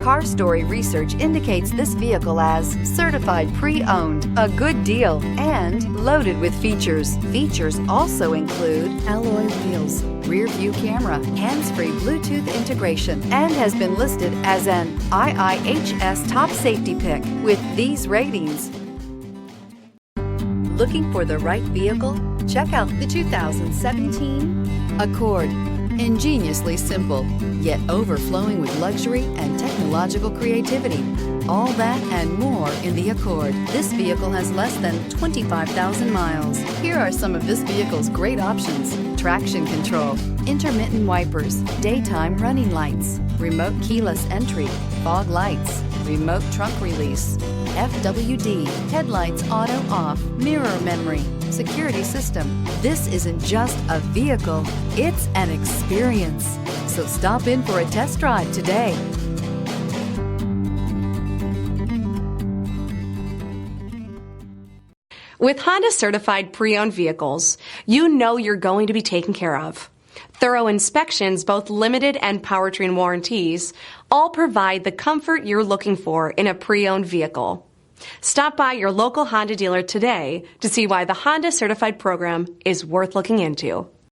Car Story research indicates this vehicle as certified pre-owned, a good deal, and loaded with features. Features also include alloy wheels, rear view camera, hands-free Bluetooth integration, and has been listed as an IIHS top safety pick with these ratings. Looking for the right vehicle? Check out the 2017 Accord. Ingeniously simple, yet overflowing with luxury and technological creativity. All that and more in the Accord. This vehicle has less than 25,000 miles. Here are some of this vehicle's great options: traction control, intermittent wipers, daytime running lights, remote keyless entry, fog lights, remote trunk release, FWD, headlights auto off, mirror memory, security system. This isn't just a vehicle, it's an experience. So stop in for a test drive today. With Honda certified pre-owned vehicles, you know you're going to be taken care of. Thorough inspections, both limited and powertrain warranties, all provide the comfort you're looking for in a pre-owned vehicle. Stop by your local Honda dealer today to see why the Honda Certified program is worth looking into.